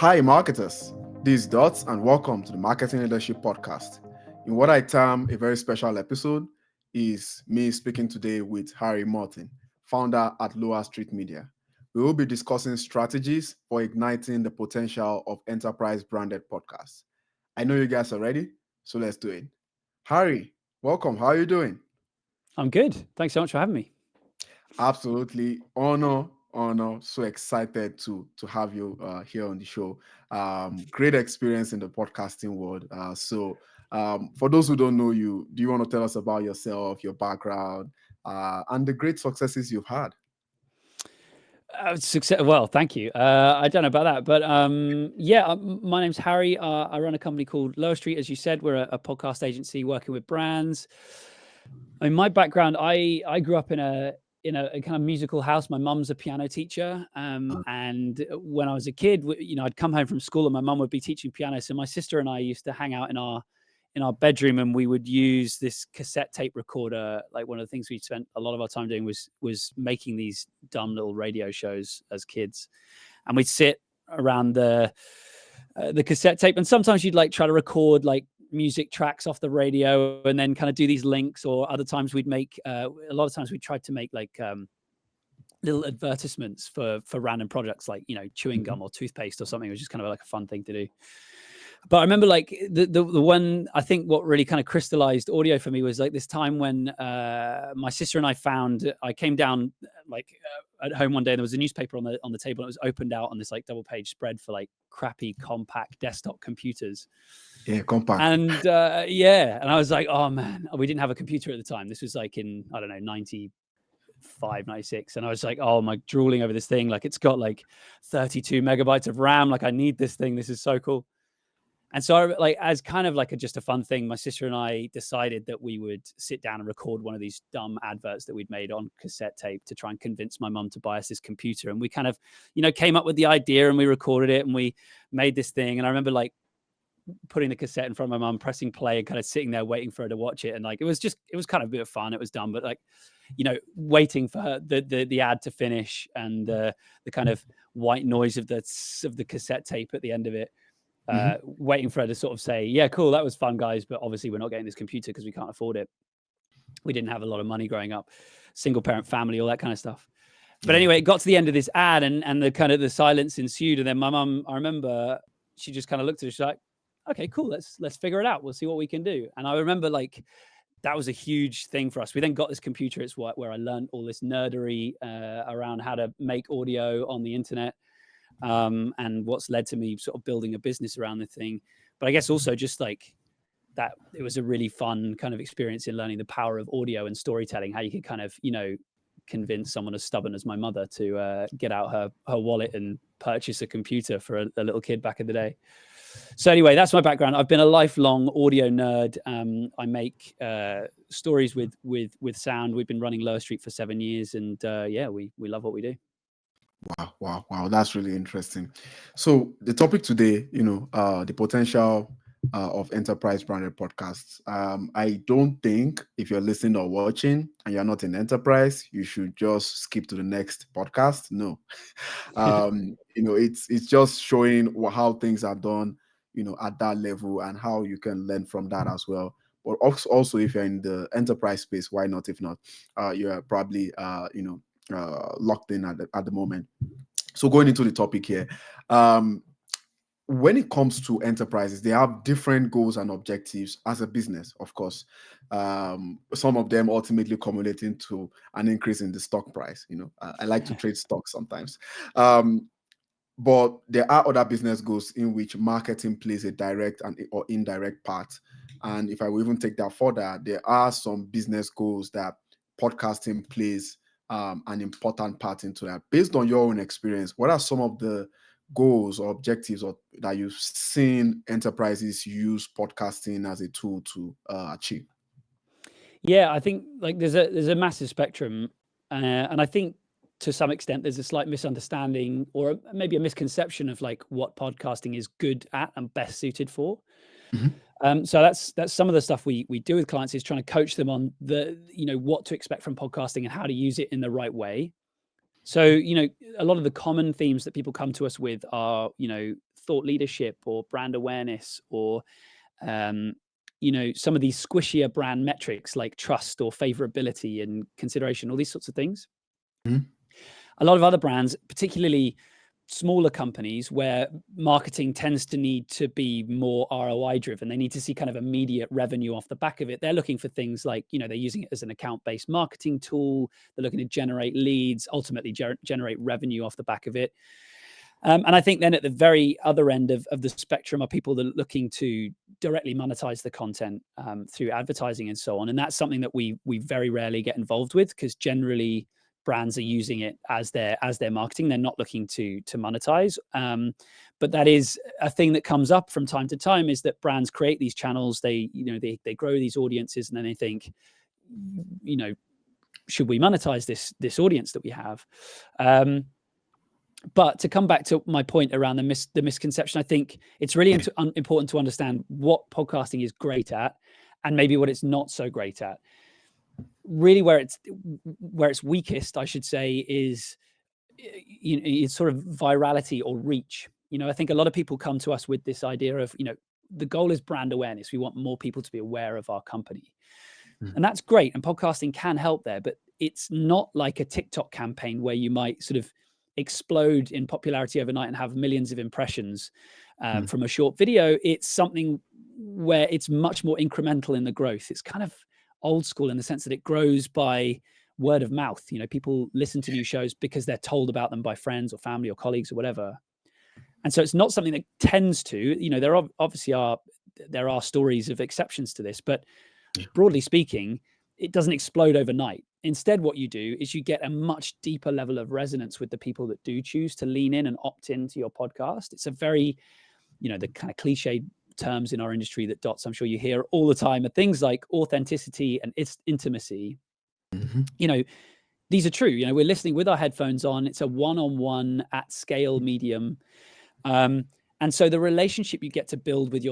Hi, marketers. This is Dots, and welcome to the Marketing Leadership Podcast. In what I term a very special episode is me speaking today with Harry Morton, founder at Lower Street Media. We will be discussing strategies for igniting the potential of enterprise branded podcasts. I know you guys are ready, so let's do it. Harry, welcome. How are you doing? I'm good. Thanks so much for having me. Absolutely. Honor. So excited to have you here on the show. Great experience in the podcasting world. For those who don't know you, do you want to tell us about yourself, your background, and the great successes you've had? Success. Well, thank you. I don't know about that, but my name's Harry. I run a company called Lower Street, as you said. We're a podcast agency working with brands. I mean, my background, I grew up in a kind of musical house. My mum's a piano teacher, and when I was a kid, I'd come home from school and my mum would be teaching piano. So my sister and I used to hang out in our bedroom, and we would use this cassette tape recorder. Like, one of the things we spent a lot of our time doing was making these dumb little radio shows as kids, and we'd sit around the cassette tape, and sometimes you'd like try to record like music tracks off the radio and then kind of do these links, or other times we'd make a lot of times we tried to make like little advertisements for random products, like chewing gum or toothpaste or something. It was just kind of like a fun thing to do. But I remember like the one, I think what really kind of crystallized audio for me was like this time when my sister and I came down at home one day, and there was a newspaper on the table, and it was opened out on this like double page spread for like crappy compact desktop computers. Yeah, compact. And and I was like, oh man, we didn't have a computer at the time. This was like in, I don't know, 95, 96. And I was like, oh, my, drooling over this thing. Like, it's got like 32 megabytes of RAM. Like, I need this thing. This is so cool. And so, like, as kind of like just a fun thing, my sister and I decided that we would sit down and record one of these dumb adverts that we'd made on cassette tape to try and convince my mum to buy us this computer. And we kind of, came up with the idea, and we recorded it, and we made this thing. And I remember like putting the cassette in front of my mum, pressing play, and kind of sitting there waiting for her to watch it. And like, it was kind of a bit of fun. It was dumb, but like, waiting for the ad to finish, and the kind of white noise of the cassette tape at the end of it. Waiting for her to sort of say, yeah, cool, that was fun, guys, but obviously we're not getting this computer because we can't afford it. We didn't have a lot of money growing up, single parent family, all that kind of stuff. But anyway, it got to the end of this ad, and the kind of the silence ensued. And then my mum, I remember, she just kind of looked at it. She's like, okay, cool, let's figure it out. We'll see what we can do. And I remember like that was a huge thing for us. We then got this computer. It's where I learned all this nerdery around how to make audio on the internet. And what's led to me sort of building a business around the thing. But I guess also just like that, it was a really fun kind of experience in learning the power of audio and storytelling, how you could kind of, convince someone as stubborn as my mother to get out her wallet and purchase a computer for a little kid back in the day. So anyway, that's my background. I've been a lifelong audio nerd. I make stories with sound. We've been running Lower Street for 7 years, and we love what we do. Wow. That's really interesting. So the topic today, the potential of enterprise branded podcasts. I don't think if you're listening or watching and you're not in enterprise, you should just skip to the next podcast. No. It's just showing how things are done, at that level, and how you can learn from that as well. But also if you're in the enterprise space, why not? If not, you're probably locked in at the moment. So going into the topic here, when it comes to enterprises, they have different goals and objectives as a business, of course. Some of them ultimately culminating to an increase in the stock price. I like to trade stocks sometimes. But there are other business goals in which marketing plays a direct or indirect part. And if I will even take that further, there are some business goals that podcasting plays an important part into that. Based on your own experience, what are some of the goals or objectives that you've seen enterprises use podcasting as a tool to achieve? Yeah, I think like there's a massive spectrum, and I think to some extent there's a slight misunderstanding or maybe a misconception of like what podcasting is good at and best suited for. So that's some of the stuff we do with clients, is trying to coach them on what to expect from podcasting and how to use it in the right way. So, a lot of the common themes that people come to us with are, thought leadership or brand awareness or some of these squishier brand metrics like trust or favorability and consideration, all these sorts of things. Mhm. A lot of other brands, particularly smaller companies where marketing tends to need to be more ROI driven, they need to see kind of immediate revenue off the back of it. They're looking for things like, they're using it as an account-based marketing tool. They're looking to generate leads, ultimately generate revenue off the back of it. And I think then at the very other end of the spectrum are people that are looking to directly monetize the content through advertising and so on. And that's something that we very rarely get involved with, because generally brands are using it as their marketing. They're not looking to monetize. But that is a thing that comes up from time to time, is that brands create these channels, they grow these audiences, and then they think, should we monetize this audience that we have? But to come back to my point around the misconception, I think it's really important to understand what podcasting is great at and maybe what it's not so great at. Really, where it's weakest, I should say, is it's sort of virality or reach. I think a lot of people come to us with this idea of, the goal is brand awareness. We want more people to be aware of our company. And that's great. And podcasting can help there, but it's not like a TikTok campaign where you might sort of explode in popularity overnight and have millions of impressions from a short video. It's something where it's much more incremental in the growth. It's kind of old school in the sense that it grows by word of mouth. People listen to new shows because they're told about them by friends or family or colleagues or whatever. And so it's not something that tends to, there obviously are stories of exceptions to this, but broadly speaking, it doesn't explode overnight. Instead, what you do is you get a much deeper level of resonance with the people that do choose to lean in and opt into your podcast. It's a very, the kind of cliched terms in our industry that Dots, I'm sure you hear all the time, are things like authenticity and intimacy. These are true. We're listening with our headphones on. It's a one-on-one at scale medium. And so the relationship you get to build with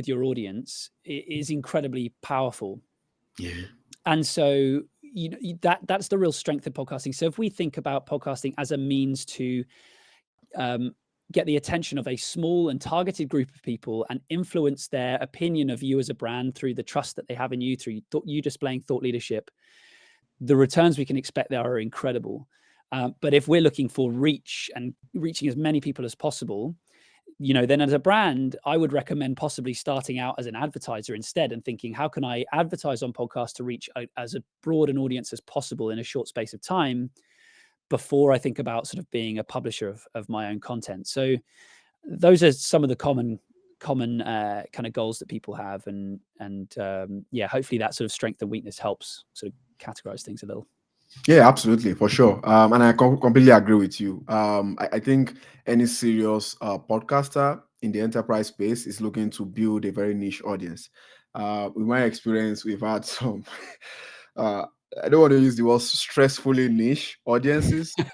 your audience is incredibly powerful. Yeah. And so that's the real strength of podcasting. So if we think about podcasting as a means to get the attention of a small and targeted group of people and influence their opinion of you as a brand through the trust that they have in you, through you displaying thought leadership, the returns we can expect there are incredible. But if we're looking for reach and reaching as many people as possible, then as a brand, I would recommend possibly starting out as an advertiser instead and thinking, how can I advertise on podcasts to reach as a broad an audience as possible in a short space of time before I think about sort of being a publisher of my own content. So those are some of the common kind of goals that people have. And hopefully that sort of strength and weakness helps sort of categorize things a little. Yeah, absolutely, for sure. And I completely agree with you. I think any serious podcaster in the enterprise space is looking to build a very niche audience. In my experience, we've had some, I don't want to use the word stressfully niche audiences. We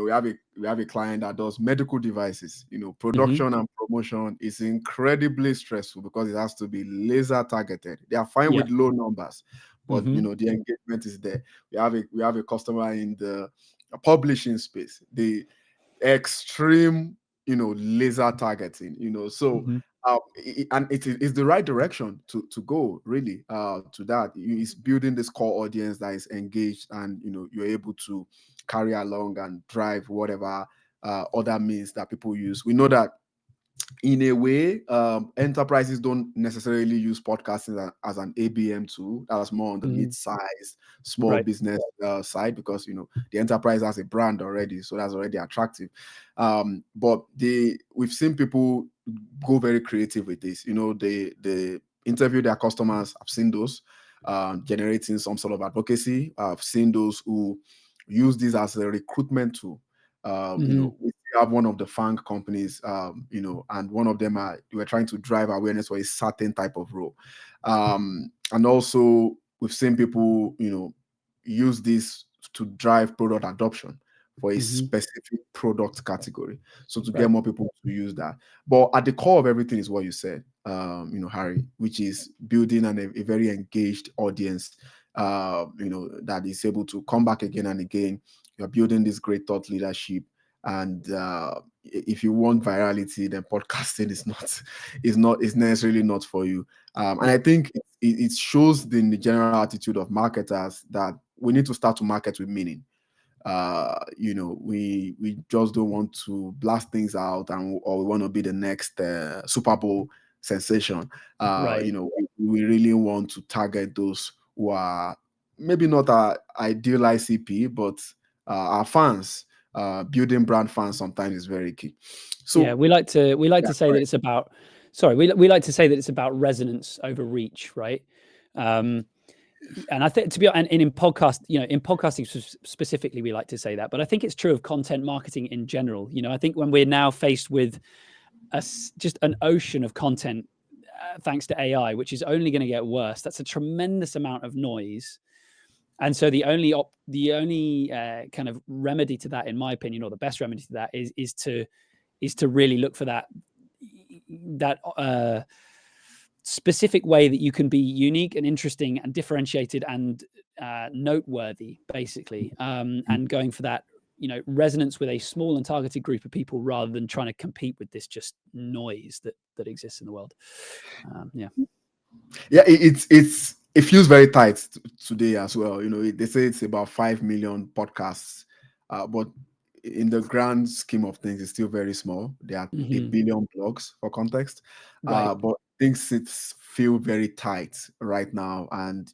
have a client that does medical devices. Production and promotion is incredibly stressful because it has to be laser targeted. They are fine with low numbers, but the engagement is there. We have a customer in the publishing space. The extreme, laser targeting. And it's the right direction to go, really, to that. It's building this core audience that is engaged, and you're able to carry along and drive whatever other means that people use. We know that in a way, enterprises don't necessarily use podcasting as an ABM tool. That's more on the mid-sized small business side, because the enterprise has a brand already, so that's already attractive. But we've seen people go very creative with this. They interview their customers. I've seen those generating some sort of advocacy. I've seen those who use this as a recruitment tool. We have one of the FANG companies, and one of them we're trying to drive awareness for a certain type of role. And also we've seen people, use this to drive product adoption for a specific product category. So to get more people to use that. But at the core of everything is what you said, Harry, which is building a very engaged audience, that is able to come back again and again. You're building this great thought leadership, And if you want virality, then podcasting is necessarily not for you. And I Yeah. think it shows the general attitude of marketers that we need to start to market with meaning. We just don't want to blast things out, or we want to be the next Super Bowl sensation. Right. We really want to target those who are maybe not our ideal ICP, but our fans. Building brand fans sometimes is very key. Yeah. So We like to yeah, say that correct. it's about. Sorry, we like to say that it's about resonance over reach, right? Um, and I think to be and in podcast, in podcasting specifically, we like to say that, but I think it's true of content marketing in general. I think when we're now faced with just an ocean of content, thanks to AI, which is only going to get worse. That's a tremendous amount of noise, and so the only kind of remedy to that, in my opinion, or the best remedy to that is to really look for that specific way that you can be unique and interesting and differentiated and noteworthy, basically, and going for that resonance with a small and targeted group of people rather than trying to compete with this just noise that exists in the world. Yeah. Yeah, it feels very tight today as well. They say it's about 5 million podcasts, but in the grand scheme of things, it's still very small. There are a Hmm. billion blogs for context, Right. but things feel very tight right now. And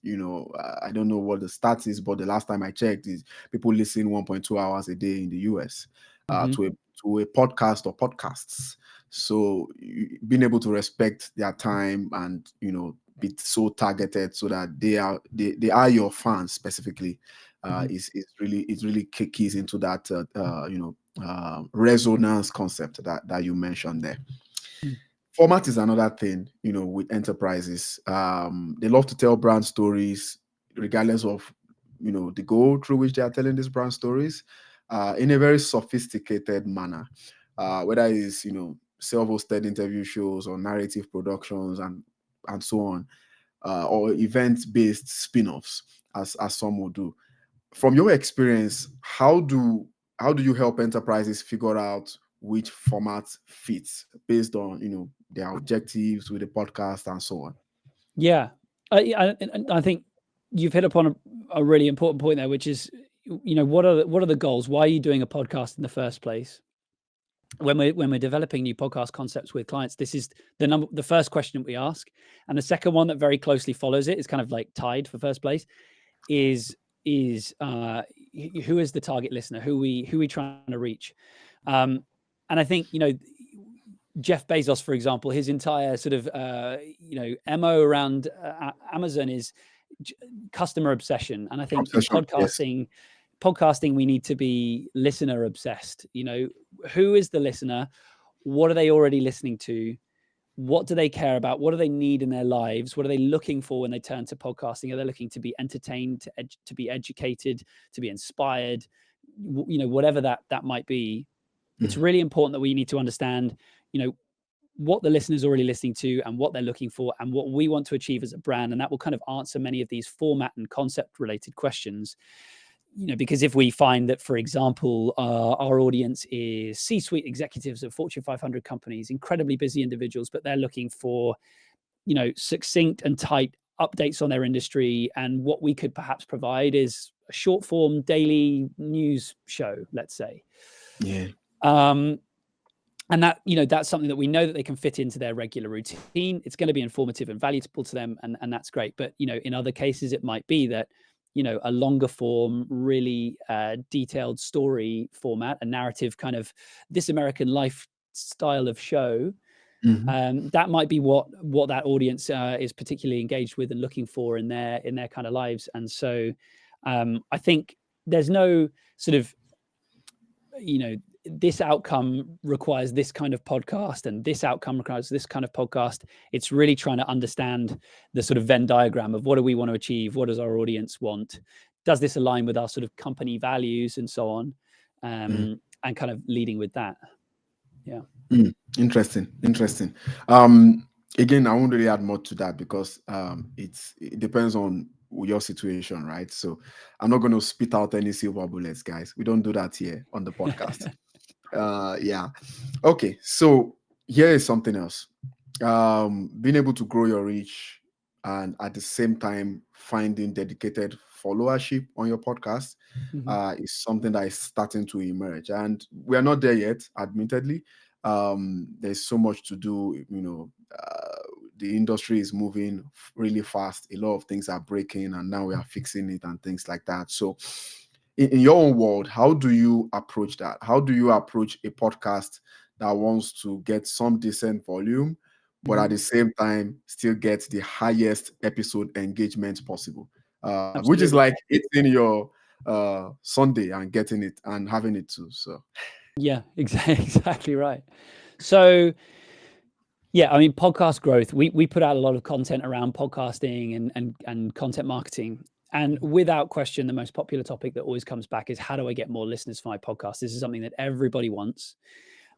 I don't know what the stats is, but the last time I checked, is people listen 1.2 hours a day in the US Hmm. to a podcast or podcasts. So being able to respect their time and be so targeted so that they are your fans specifically Hmm. is really keys into that resonance concept that you mentioned there. Format is another thing, with enterprises. They love to tell brand stories regardless of the goal through which they are telling these brand stories, in a very sophisticated manner, whether it's self-hosted interview shows or narrative productions and so on, or event-based spin-offs, as some will do. From your experience, how do you help enterprises figure out which format fits based on their objectives with the podcast and so on? Yeah. I think you've hit upon a really important point there, which is, what are the goals? Why are you doing a podcast in the first place? When we're developing new podcast concepts with clients, this is the first question that we ask, and the second one that very closely follows it is kind of like tied for first place. Is who is the target listener? Who we trying to reach? Um, and I think Jeff Bezos, for example, his entire sort of mo around Amazon is customer obsession, and I think in Obsession, yes. podcasting we need to be listener obsessed. Who is the listener? What are they already listening to? What do they care about? What do they need in their lives? What are they looking for when they turn to podcasting? Are they looking to be entertained, to be educated, to be inspired? Whatever that might be. It's Mhm. really important that we need to understand, you know, what the listener's already listening to and what they're looking for and what we want to achieve as a brand. And that will kind of answer many of these format and concept related questions. Because if we find that, for example, our audience is C-suite executives of Fortune 500 companies, incredibly busy individuals, but they're looking for, succinct and tight updates on their industry, and what we could perhaps provide is a short form daily news show, let's say. Yeah. Um, and that's something that we know that they can fit into their regular routine. It's going to be informative and valuable to them, and that's great. But in other cases it might be that a longer form, really detailed story format, a narrative kind of This American Life style of show, Mhm. that might be what that audience is particularly engaged with and looking for in their kind of lives. And so I think there's no sort of this outcome requires this kind of podcast and this outcome requires this kind of podcast. It's really trying to understand the sort of Venn diagram of what do we want to achieve, what does our audience want, does this align with our sort of company values and so on, Mm. and kind of leading with that. Yeah. Mm. Interesting. Again, I won't really add more to that because it depends on your situation, right? So I'm not going to spit out any silver bullets, guys. We don't do that here on the podcast. Yeah. Okay. So here is something else. Being able to grow your reach and at the same time finding dedicated followership on your podcast Mhm. is something that is starting to emerge. And we are not there yet, admittedly. There's so much to do. The industry is moving really fast. A lot of things are breaking, and now we are fixing it and things like that. So, in your own world, how do you approach that? How do you approach a podcast that wants to get some decent volume, but at Mhm. the same time still get the highest episode engagement possible? Which is Absolutely. like eating your Sunday and getting it and having it too. So, Yeah, exactly right. So yeah, I mean, podcast growth. We put out a lot of content around podcasting and content marketing. And without question, the most popular topic that always comes back is, how do I get more listeners for my podcast? This is something that everybody wants.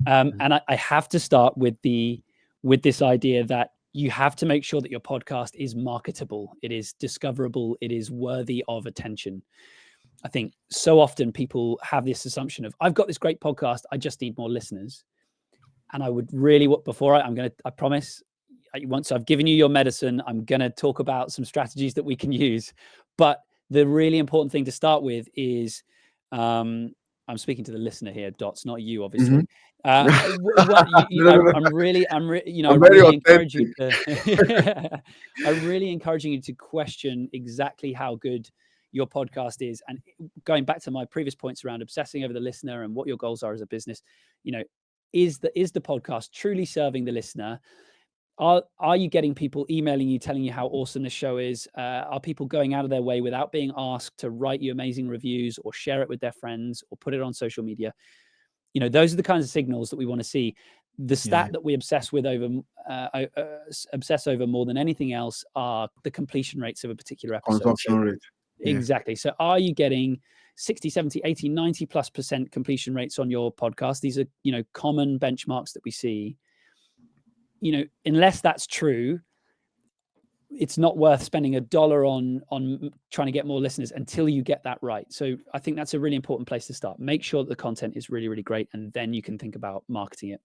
And I have to start with this idea that you have to make sure that your podcast is marketable, it is discoverable, it is worthy of attention. I think so often people have this assumption of, I've got this great podcast, I just need more listeners. And I would really, I promise, once I've given you your medicine, I'm going to talk about some strategies that we can use. But the really important thing to start with is, I'm speaking to the listener here, Dots, not you, mhm. obviously. No, no, no, no. I I'm very really encourage you authentic. to, I'm really encouraging you to question exactly how good your podcast is. And going back to my previous points around obsessing over the listener and what your goals are as a business, you know, is the podcast truly serving the listener? Are you getting people emailing you, telling you how awesome the show is? Are people going out of their way without being asked to write you amazing reviews or share it with their friends or put it on social media? Those are the kinds of signals that we want to see. The Yeah, stat that we obsess over more than anything else are the completion rates of a particular episode. So consumption rate. Yeah. exactly. So are you getting 60, 70, 80, 90+% completion rates on your podcast? These are, common benchmarks that we see. Unless that's true, it's not worth spending $1 on trying to get more listeners until you get that right. So I think that's a really important place to start. Make sure that the content is really, really great, and then you can think about marketing it.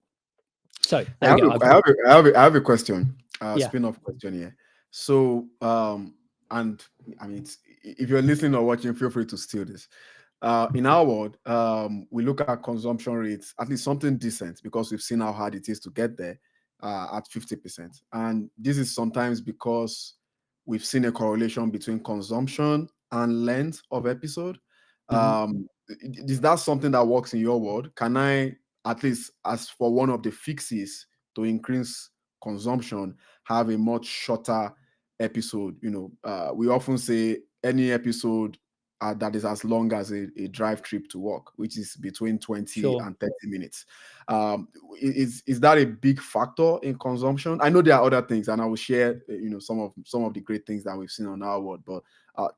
So I there we have go. I have a question, Yeah. spin-off question here. So, and I mean, if you're listening or watching, feel free to steal this. In our world, we look at consumption rates, at least something decent, because we've seen how hard it is to get there at 50%. And this is sometimes because we've seen a correlation between consumption and length of episode. Mhm. Is that something that works in your world? Can I, at least as for one of the fixes to increase consumption, have a much shorter episode? We often say any episode that is as long as a drive trip to work, which is between 20 Sure. and 30 minutes. Is that a big factor in consumption? I know there are other things, and I will share some of the great things that we've seen on our world, but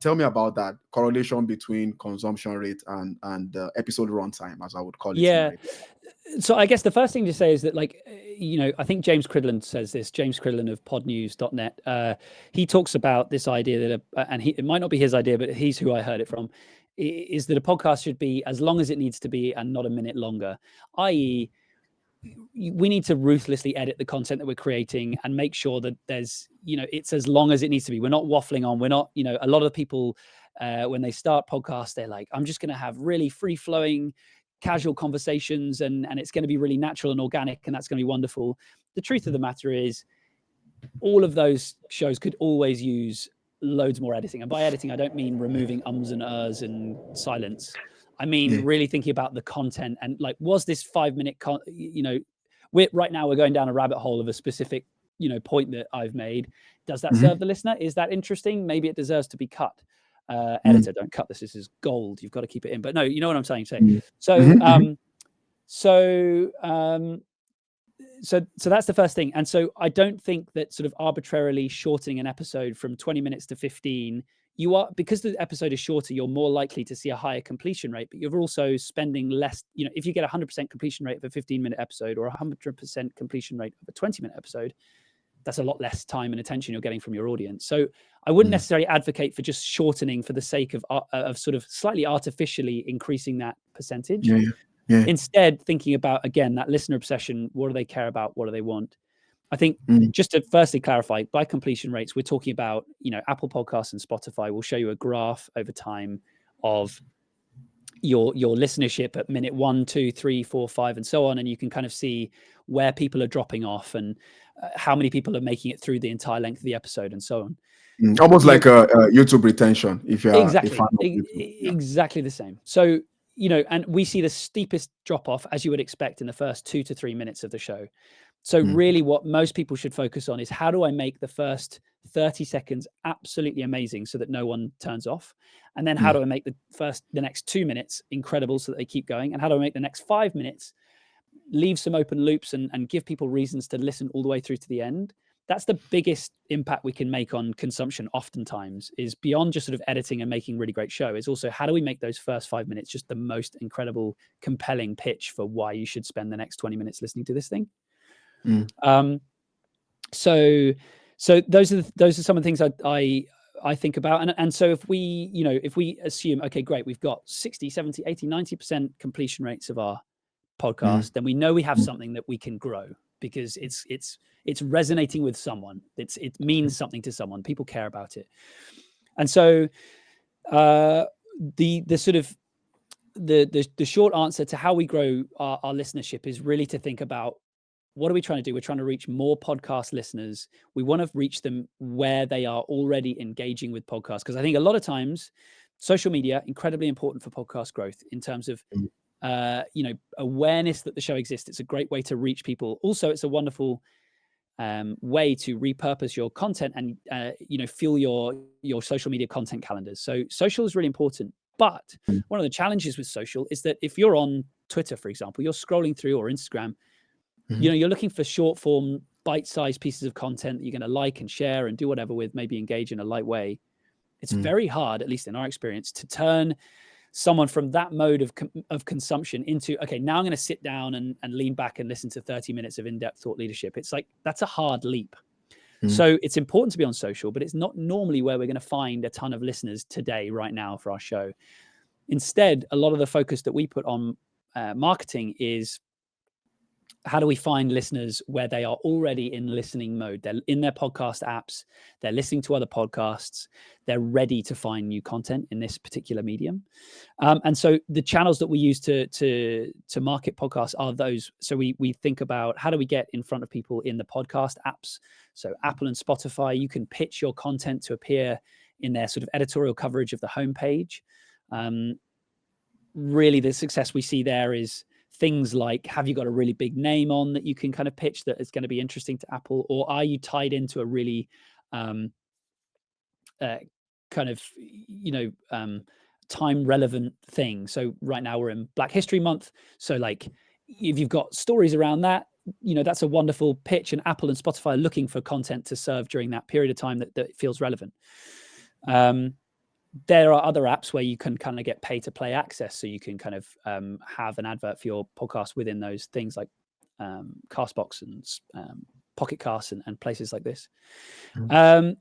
tell me about that correlation between consumption rate and episode runtime, as I would call it in Yeah. my. So I guess the first thing to say is that, I think James Cridland says this, James Cridland of podnews.net. He talks about this idea that, it might not be his idea, but he's who I heard it from, is that a podcast should be as long as it needs to be and not a minute longer, i.e., we need to ruthlessly edit the content that we're creating and make sure that it's as long as it needs to be. We're not waffling on. We're not, a lot of people, when they start podcasts, they're like, I'm just going to have really free flowing, casual conversations, and it's going to be really natural and organic, and that's going to be wonderful. The truth of the matter is, all of those shows could always use loads more editing. And by editing, I don't mean removing ums and ers and silence. I mean Yeah. really thinking about the content and, like, was this 5 minute right now we're going down a rabbit hole of a specific point that I've made. Does that Mhm. serve the listener? Is that interesting? Maybe it deserves to be cut. Mhm. Editor, don't cut this. This is gold. You've got to keep it in. But no, you know what I'm saying. Mhm. So Mhm. Mhm. so um, so that's the first thing. And so I don't think that sort of arbitrarily shortening an episode from 20 minutes to 15, because the episode is shorter, you're more likely to see a higher completion rate, but you're also spending less. If you get 100% completion rate of a 15-minute episode or 100% completion rate of a 20-minute episode, that's a lot less time and attention you're getting from your audience. So I wouldn't Mhm. necessarily advocate for just shortening for the sake of sort of slightly artificially increasing that percentage. Yeah. Yeah. Yeah. Instead, thinking about, again, that listener obsession, what do they care about? What do they want? I think Mm. just to firstly clarify, by completion rates, we're talking about, Apple Podcasts and Spotify will show you a graph over time of your listenership at minute 1, 2, 3, 4, 5, and so on, and you can kind of see where people are dropping off and how many people are making it through the entire length of the episode and so on. Almost You know, like a YouTube retention, if you are a fan exactly, of YouTube. Yeah. exactly the same. So, and we see the steepest drop off, as you would expect, in the first 2 to 3 minutes of the show. So Mm. really what most people should focus on is, how do I make the first 30 seconds absolutely amazing so that no one turns off? And then how do I make the next 2 minutes incredible so that they keep going? And how do I make the next 5 minutes leave some open loops and give people reasons to listen all the way through to the end? That's the biggest impact we can make on consumption oftentimes, is beyond just sort of editing and making really great show, is also, how do we make those first 5 minutes just the most incredible, compelling pitch for why you should spend the next 20 minutes listening to this thing? Um, so those are some of the things I think about. And so if we assume, okay, great, we've got 60, 70, 80, 90% completion rates of our podcast, then we know we have something that we can grow, because it's resonating with someone. It means something to someone. People care about it. And so the sort of the short answer to how we grow our listenership is really to think about, what are we trying to do? We're trying to reach more podcast listeners. We want to reach them where they are already engaging with podcasts, because I think a lot of times social media, incredibly important for podcast growth in terms of awareness that the show exists. It's a great way to reach people. Also, it's a wonderful way to repurpose your content and fuel your social media content calendars. So social is really important. But one of the challenges with social is that if you're on Twitter, for example, you're scrolling through, or Instagram, you're looking for short form, bite-sized pieces of content that you're going to like and share and do whatever with, maybe engage in a light way. It's very hard, at least in our experience, to turn someone from that mode of consumption into, okay, now I'm going to sit down and lean back and listen to 30 minutes of in-depth thought leadership. It's like, that's a hard leap. So it's important to be on social, but it's not normally where we're going to find a ton of listeners today, right now, for our show. Instead, a lot of the focus that we put on marketing is, how do we find listeners where they are already in listening mode? They're in their podcast apps, they're listening to other podcasts, they're ready to find new content in this particular medium. And so the channels that we use to market podcasts are those. So we think about, how do we get in front of people in the podcast apps? So Apple and Spotify, you can pitch your content to appear in their sort of editorial coverage of the homepage. Really, the success we see there is things like, have you got a really big name on that you can kind of pitch that is going to be interesting to Apple? Or are you tied into a really kind of, time relevant thing? So right now we're in Black History Month. So like, if you've got stories around that, that's a wonderful pitch, and Apple and Spotify are looking for content to serve during that period of time that feels relevant. There are other apps where you can kind of get pay to play access. So you can kind of have an advert for your podcast within those things, like Castbox and Pocket Cast and places like this. And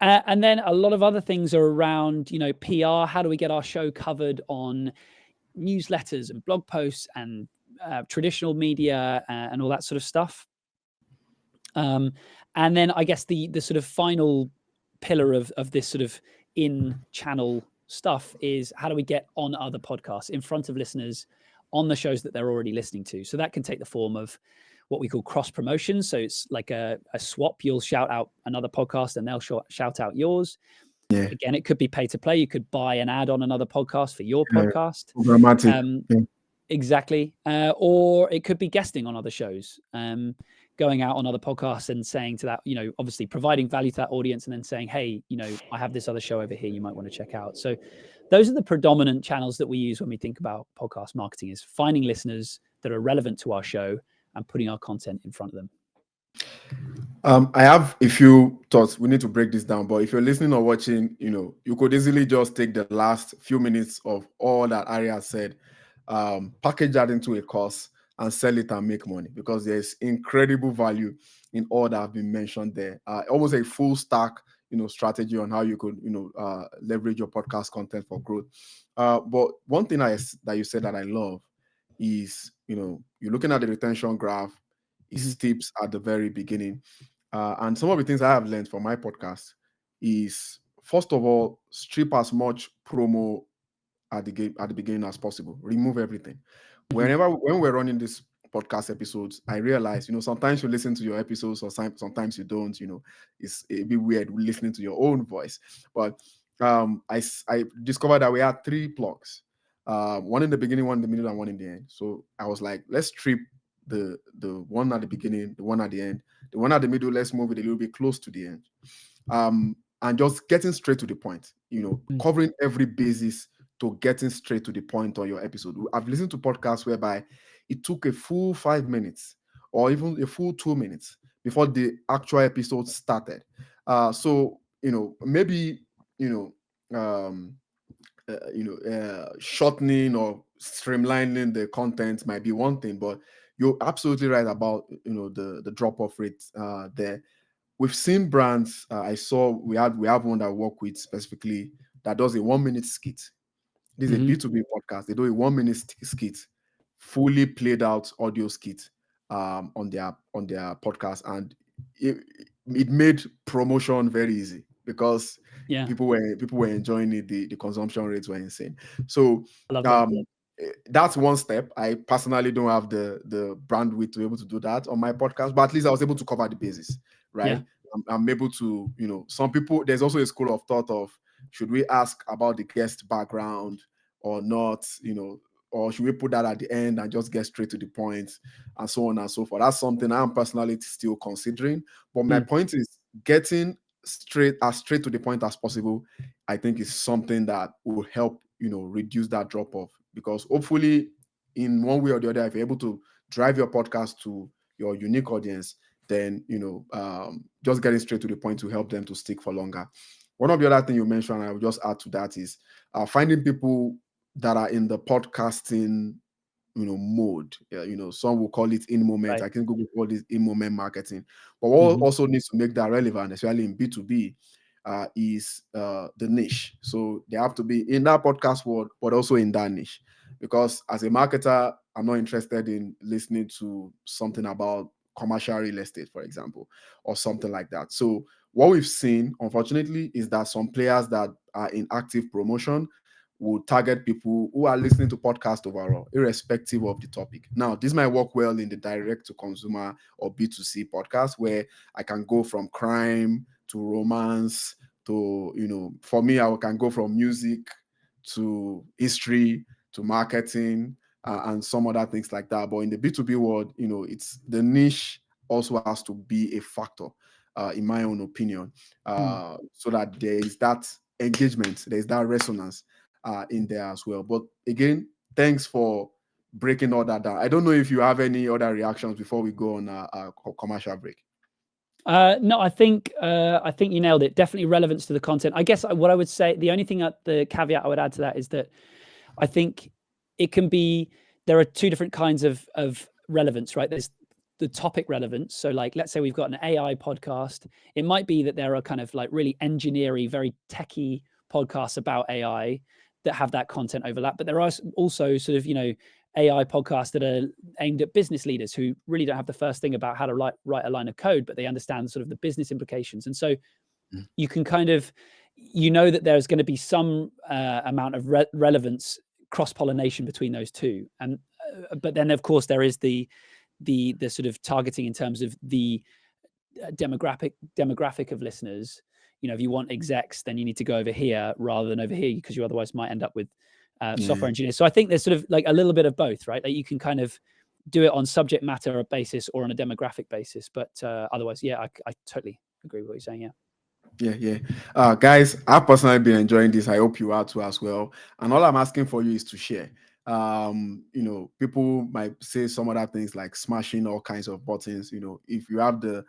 then a lot of other things are around, PR. How do we get our show covered on newsletters and blog posts and traditional media and all that sort of stuff? And then I guess the sort of final pillar of this sort of in-channel stuff is, how do we get on other podcasts, in front of listeners, on the shows that they're already listening to? So that can take the form of what we call cross promotion. So it's like a swap. You'll shout out another podcast and they'll shout out yours. Yeah. Again, it could be pay to play. You could buy an ad on another podcast for your podcast. Exactly. Or it could be guesting on other shows, going out on other podcasts and saying to that, obviously providing value to that audience, and then saying, hey, I have this other show over here you might want to check out. So those are the predominant channels that we use when we think about podcast marketing, is finding listeners that are relevant to our show and putting our content in front of them. I have a few thoughts. We need to break this down, but if you're listening or watching, you could easily just take the last few minutes of all that Arya said, package that into a course and sell it and make money, because there's incredible value in all that have been mentioned there. Almost a full stack, strategy on how you could, leverage your podcast content for growth. But one thing that you said that I love is, you're looking at the retention graph. It Hmm. steeps at the very beginning. And some of the things I have learned from my podcast is, first of all, strip as much promo at the beginning as possible. Remove everything. Hmm. When we're running these podcast episodes, I realize, sometimes you listen to your episodes, or sometimes you don't. It's a bit weird listening to your own voice. But I discovered that we had three plugs. One in the beginning, one in the middle, and one in the end. So I was like, let's strip the one at the beginning, the one at the end, the one at the middle. Let's move it a little bit close to the end. And just getting straight to the point, covering every basis to getting straight to the point on your episode. I've listened to podcasts whereby it took a full 5 minutes or even a full 2 minutes before the actual episode started. So, maybe, you um, shortening or streamlining the content might be one thing, but you're absolutely right about, the drop off rate there. We've seen brands. I saw we have one that I work with specifically that does a 1 minute skit. This is a Hmm. B2B podcast. They do a 1 minute skit, fully played out audio skit on their podcast, and it, it made promotion very easy because Yeah, people were enjoying it. The consumption rates were insane. So I love that. um, that's one step. I personally don't have the bandwidth to be able to do that on my podcast, but at least I was able to cover the basis, Yeah. right? I'm able to, some people. There's also a school of thought of, should we ask about the guest background or not, or should we put that at the end and just get straight to the point, and so on and so forth. That's something I'm personally still considering. But my Mm. point is, getting straight to the point as possible, I think, is something that will help, reduce that drop off, because hopefully, in one way or the other, if you're able to drive your podcast to your unique audience, then, just getting straight to the point to help them to stick for longer. One of the other things you mentioned, I will just add to that, is finding people that are in the podcasting, mode. Yeah, some will call it in moment. Right. I think Google call it in moment marketing. But what Hmm. also needs to make that relevant, especially in B2B, is the niche. So they have to be in that podcast world, but also in that niche. Because as a marketer, I'm not interested in listening to something about commercial real estate, for example, or something like that. So what we've seen, unfortunately, is that some players that are in active promotion will target people who are listening to podcast overall, irrespective of the topic. Now, this might work well in the direct to consumer or B2C podcast, where I can go from crime to romance to, for me, I can go from music to history to marketing, and some other things like that. But in the B2B world, it's the niche also has to be a factor, in my own opinion, Mm. so that there is that engagement, there is that resonance in there as well. But again, thanks for breaking all that down. I don't know if you have any other reactions before we go on a commercial break. No, I think you nailed it. Definitely relevance to the content. I guess what I would say, the only thing the caveat I would add to that is that I think it can be, there are two different kinds of relevance, right? There's the topic relevance. So like, let's say we've got an AI podcast. It might be that there are kind of like really engineering, very techie podcasts about AI that have that content overlap. But there are also sort of, AI podcasts that are aimed at business leaders who really don't have the first thing about how to write a line of code, but they understand sort of the business implications. And so you can kind of, that there's going to be some amount of relevance, cross pollination between those two. And but then of course there is the sort of targeting in terms of the demographic of listeners. If you want execs, then you need to go over here rather than over here, because you otherwise might end up with software engineers. So I think there's sort of like a little bit of both, right? Like you can kind of do it on subject matter basis or on a demographic basis, but otherwise, yeah, I totally agree with what you're saying. Yeah. Guys, I've personally been enjoying this. I hope you are too as well. And all I'm asking for you is to share. People might say some other things like smashing all kinds of buttons. If you have the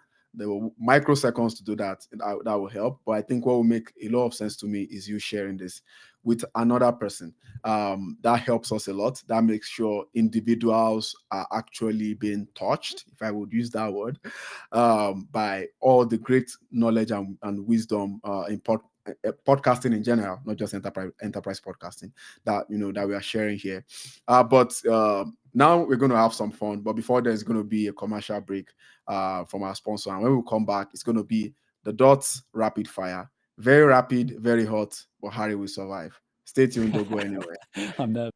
microseconds to do that, that will help. But I think what will make a lot of sense to me is you sharing this with another person. That helps us a lot. That makes sure individuals are actually being touched, if I would use that word, by all the great knowledge and wisdom in podcasting in general, not just enterprise podcasting, that that we are sharing here. But Now we're going to have some fun, but before there's going to be a commercial break from our sponsor. And when we come back, it's going to be the Dots Rapid Fire. Very rapid, very hot, but Harry will survive. Stay tuned, don't go anywhere. I'm nervous.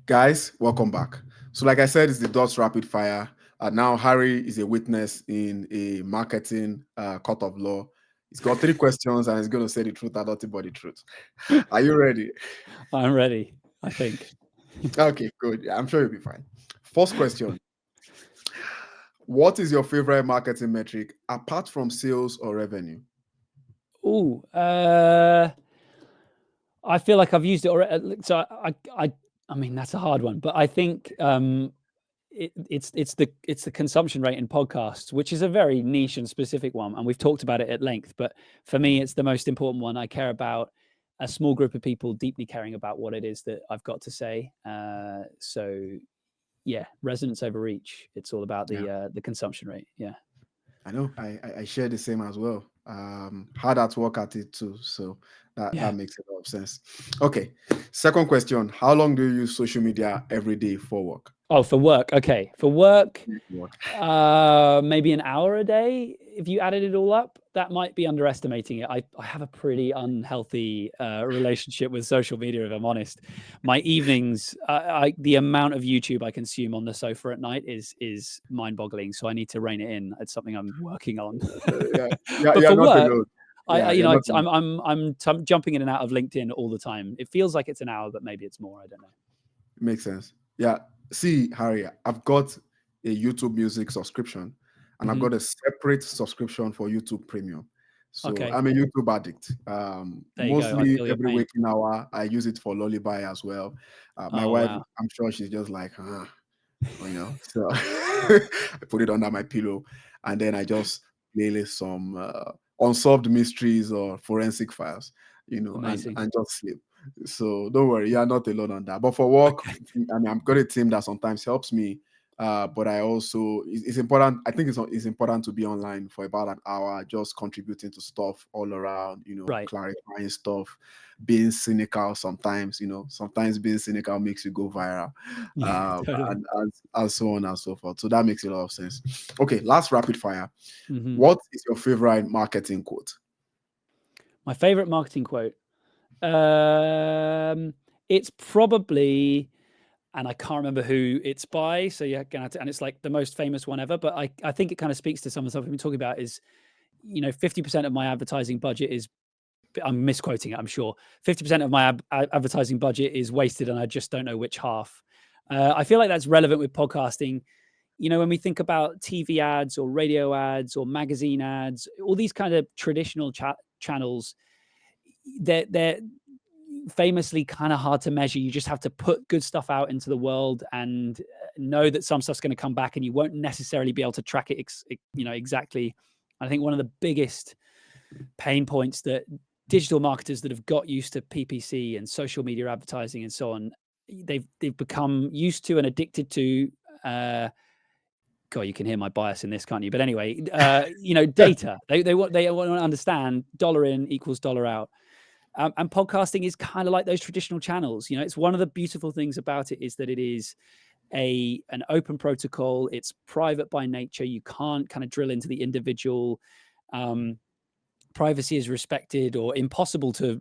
Guys, welcome back. So, like I said, it's the Dots Rapid Fire. Now, Harry is a witness in a marketing court of law. He's got 3 questions and he's going to say the truth and nothing but the truth. Are you ready? I'm ready, I think. Okay, good. Yeah, I'm sure you'll be fine. First question. What is your favorite marketing metric apart from sales or revenue? Oh, I feel like I've used it already. So I mean, that's a hard one, but I think it's the consumption rate in podcasts, which is a very niche and specific one, and we've talked about it at length. But for me, it's the most important one. I care about a small group of people deeply caring about what it is that I've got to say. So yeah, resonance over reach. It's all about the consumption rate. Yeah. I know. I share the same as well. Hard at work at it too. So that makes a lot of sense. Okay. Second question. How long do you use social media every day for work? Oh, for work. Okay. For work, Work. maybe an hour a day. If you added it all up, that might be underestimating it. I have a pretty unhealthy relationship with social media, if I'm honest. My evenings, the amount of YouTube I consume on the sofa at night is mind-boggling. So I need to rein it in. It's something I'm working on. Yeah, But you're for not work, alone. I'm jumping in and out of LinkedIn all the time. It feels like it's an hour, but maybe it's more. I don't know. Makes sense. Yeah. See, Harry, I've got a YouTube Music subscription, and I've got a separate subscription for YouTube Premium. So Okay. I'm a YouTube addict. There you go. I Mostly feel your every pain. waking hour, I use it for lullaby as well. My Oh, wife, wow. I'm sure she's just like, so I put it under my pillow, and then I just play some unsolved mysteries or forensic files, Amazing. and just sleep. So don't worry, you're not alone on that. But for work, Okay. I mean, I've got a team that sometimes helps me. But I also, it's important. I think it's important to be online for about an hour, just contributing to stuff all around, Right. clarifying stuff, being cynical sometimes, sometimes being cynical makes you go viral, Yeah, totally. and so on and so forth. So that makes a lot of sense. Okay, last rapid fire. Mhm. What is your favorite marketing quote? My favorite marketing quote. It's probably, and I can't remember who it's by. So yeah, and it's like the most famous one ever. But I think it kind of speaks to some of the stuff we've been talking about. Is 50% of my advertising budget is. I'm misquoting it, I'm sure. 50% of my advertising budget is wasted, and I just don't know which half. I feel like that's relevant with podcasting. When we think about TV ads or radio ads or magazine ads, all these kind of traditional channels, they're famously kind of hard to measure. You just have to put good stuff out into the world and know that some stuff's going to come back, and you won't necessarily be able to track it exactly. I think one of the biggest pain points that digital marketers that have got used to PPC and social media advertising and so on, they've become used to and addicted to. God, you can hear my bias in this, can't you? But anyway, data. They want to understand dollar in equals dollar out. And podcasting is kind of like those traditional channels. It's one of the beautiful things about it is that it is an open protocol. It's private by nature. You can't kind of drill into the individual. Privacy is respected or impossible to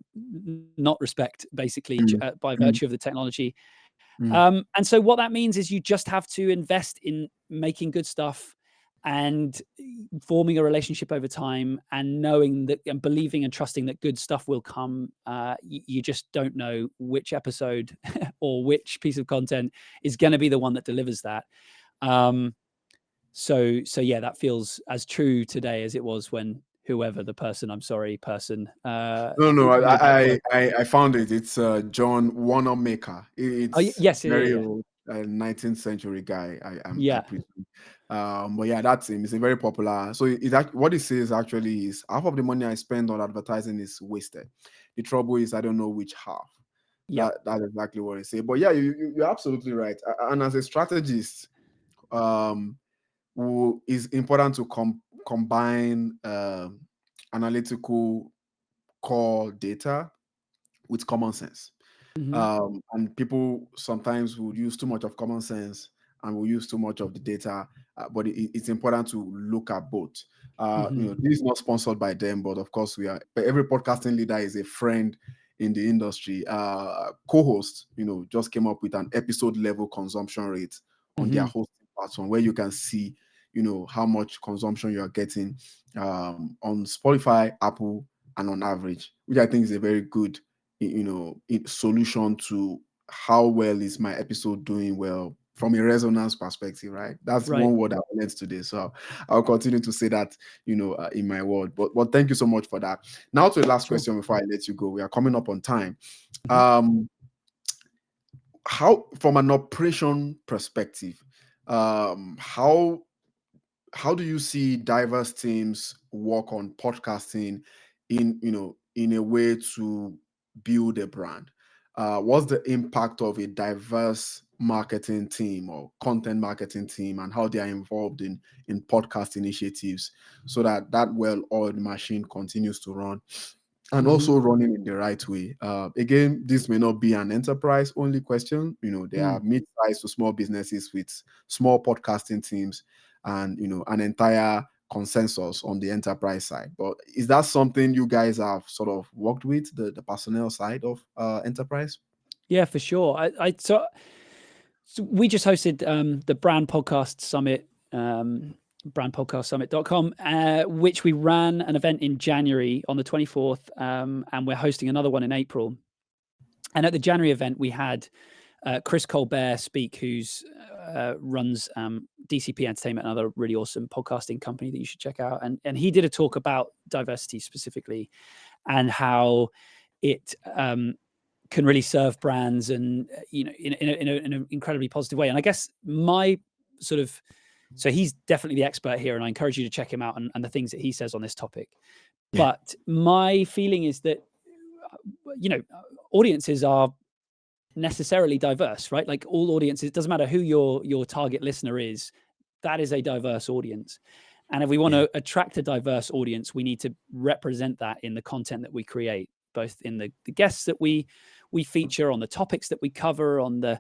not respect, basically, by virtue of the technology. And so what that means is you just have to invest in making good stuff and forming a relationship over time, and knowing that and believing and trusting that good stuff will come. You just don't know which episode or which piece of content is going to be the one that delivers that. So yeah, that feels as true today as it was when whoever the person, I'm sorry, person No, made that quote. I found it. It's John Wanamaker. Oh It's yes, yeah, very yeah, old, 19th century guy. I yeah, presume. But yeah, that's him. It's a very popular. So what it says actually is half of the money I spend on advertising is wasted. The trouble is I don't know which half. yeah. That's exactly what it says. But yeah, you're absolutely right. And as a strategist, um, who is important to combine analytical core data with common sense. Hmm. And people sometimes will use too much of common sense and will use too much of the data, but it's important to look at both. Hmm. This is not sponsored by them, but of course we are. But every podcasting leader is a friend in the industry. Co-host, just came up with an episode level consumption rate on their Hmm. hosting platform where you can see, how much consumption you are getting on Spotify, Apple, and on average, which I think is a very good solution to how well is my episode doing well from a resonance perspective, right? That's Right. one word I learned today. So I'll continue to say that, in my word. But thank you so much for that. Now to the last Sure. question before I let you go. We are coming up on time. Hmm. Um, how, from an operation perspective, how do you see diverse teams work on podcasting in a way to build a brand? What's the impact of a diverse marketing team or content marketing team, and how they are involved in podcast initiatives so that well-oiled machine continues to run and Hmm. also running in the right way? Again, this may not be an enterprise only question. There are Mm. mid-sized to small businesses with small podcasting teams and an entire consensus on the enterprise side. But is that something you guys have sort of worked with, the personnel side of enterprise? Yeah, for sure. So we just hosted the Brand Podcast Summit, brandpodcastsummit.com, which we ran an event in January on the 24th, and we're hosting another one in April. And at the January event, we had Chris Colbert speak, who's runs DCP Entertainment, another really awesome podcasting company that you should check out. And he did a talk about diversity specifically and how it can really serve brands and in an incredibly positive way. And I guess my sort of so he's definitely the expert here, and I encourage you to check him out and the things that he says on this topic. Yeah. But my feeling is that audiences are necessarily diverse, right? Like all audiences, it doesn't matter who your target listener is, that is a diverse audience. And if we want Yeah. to attract a diverse audience, we need to represent that in the content that we create, both in the guests that we feature, on the topics that we cover, on the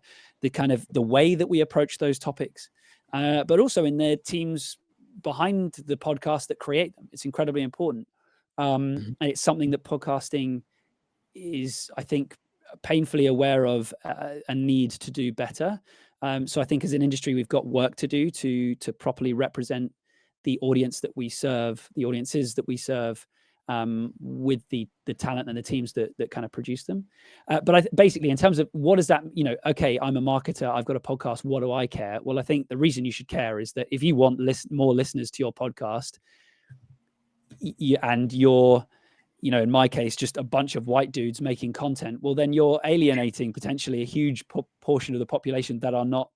kind of the way that we approach those topics, but also in the teams behind the podcast that create them. It's incredibly important. Mhm. And it's something that podcasting is, I think, painfully aware of a need to do better. So I think as an industry, we've got work to do to properly represent the audience that we serve, the audiences that we serve, with the talent and the teams that kind of produce them. But basically, in terms of what does that, okay, I'm a marketer, I've got a podcast, what do I care? Well, I think the reason you should care is that if you want more listeners to your podcast, and you're in my case, just a bunch of white dudes making content, well, then you're alienating potentially a huge portion of the population that are not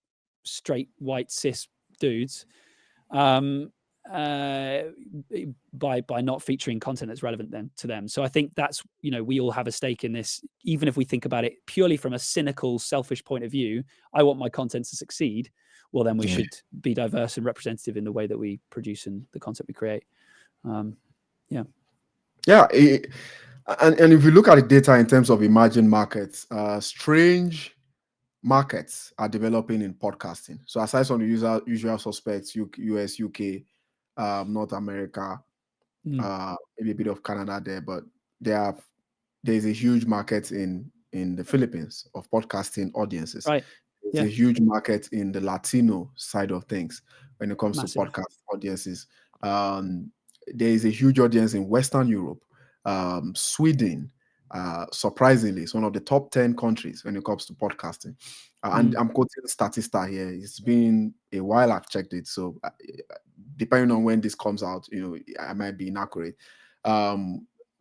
straight white cis dudes, um, by not featuring content that's relevant then to them. So I think that's we all have a stake in this, even if we think about it purely from a cynical, selfish point of view. I want my content to succeed. Well, then we Yeah. should be diverse and representative in the way that we produce and the content we create. Yeah. Yeah. And if you look at the data in terms of emerging markets, strange markets are developing in podcasting. So aside from the usual suspects, US, UK, North America, Mm. maybe a bit of Canada there, but there's a huge market in the Philippines of podcasting audiences. Right. There's Yeah. a huge market in the Latino side of things when it comes to Massive. podcast audiences. There is a huge audience in Western Europe, Sweden, Surprisingly, it's one of the top 10 countries when it comes to podcasting. And I'm quoting Statista here. It's been a while I've checked it, so depending on when this comes out, I might be inaccurate.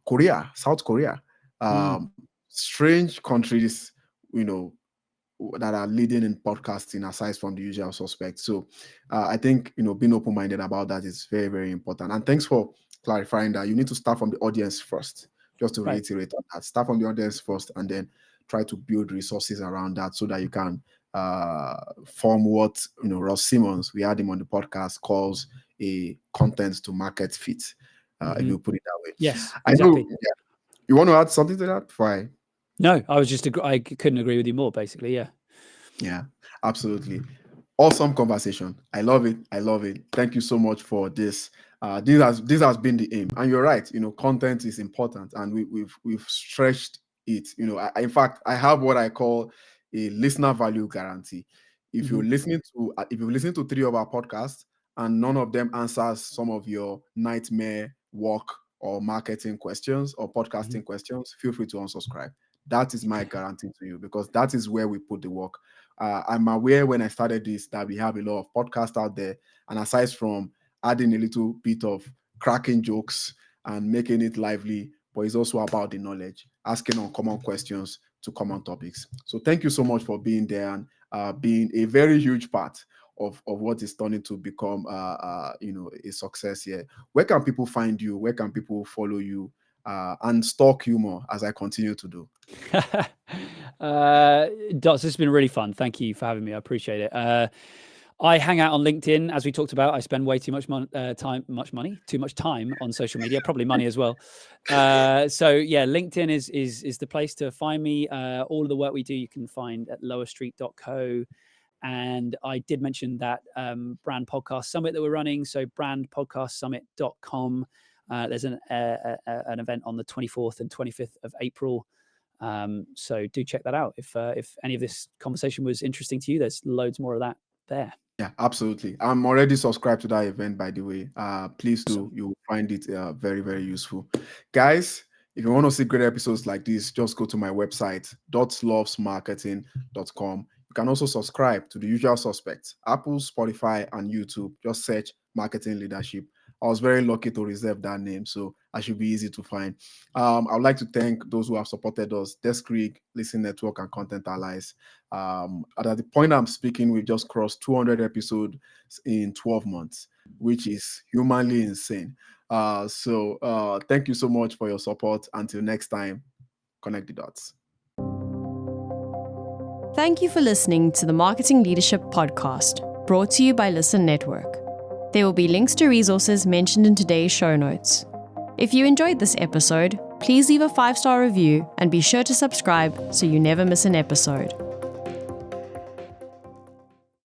Korea, South Korea, strange countries, that are leading in podcasting aside from the usual suspects. So I think being open-minded about that is very, very important. And thanks for clarifying that. You need to start from the audience first. Just to Right. reiterate on that, start from the audience first, and then try to build resources around that so that you can form what Ross Simmons, we had him on the podcast, calls a content to market fit. If you put it that way. Yes, I exactly. know. Yeah. You want to add something to that? Why? No, I couldn't agree with you more. Basically, yeah. Yeah, absolutely. Awesome conversation. I love it. I love it. Thank you so much for this. This has been the aim, and you're right. Content is important, and we've stretched it. In fact, I have what I call a listener value guarantee. If you're listening to, if you've listened to 3 of our podcasts and none of them answers some of your nightmare work or marketing questions or podcasting questions, feel free to unsubscribe. That is my guarantee to you, because that is where we put the work. I'm aware when I started this that we have a lot of podcasts out there, and aside from adding a little bit of cracking jokes and making it lively, but it's also about the knowledge, asking uncommon questions to common topics. So thank you so much for being there and being a very huge part of what is turning to become a success here. Where can people find you? Where can people follow you and stalk you more, as I continue to do? Dots, this has been really fun. Thank you for having me. I appreciate it. I hang out on LinkedIn, as we talked about. I spend way too much time on social media, probably money as well. So yeah, LinkedIn is the place to find me. All of the work we do, you can find at lowerstreet.co. And I did mention that brand podcast summit that we're running. So brandpodcastsummit.com. There's an event on the 24th and 25th of April. So do check that out. If any of this conversation was interesting to you, there's loads more of that there. Yeah, absolutely. I'm already subscribed to that event, by the way. Please do. Awesome. You'll find it very, very useful. Guys, if you want to see great episodes like this, just go to my website, dotslovesmarketing.com. You can also subscribe to the usual suspects, Apple, Spotify, and YouTube. Just search Marketing Leadership. I was very lucky to reserve that name, so I should be easy to find. I would like to thank those who have supported us, Desk Rig, Listen Network, and Content Allies. At the point I'm speaking, we've just crossed 200 episodes in 12 months, which is humanly insane. So thank you so much for your support. Until next time, connect the dots. Thank you for listening to the Marketing Leadership Podcast, brought to you by Listen Network. There will be links to resources mentioned in today's show notes. If you enjoyed this episode, please leave a 5-star review and be sure to subscribe so you never miss an episode.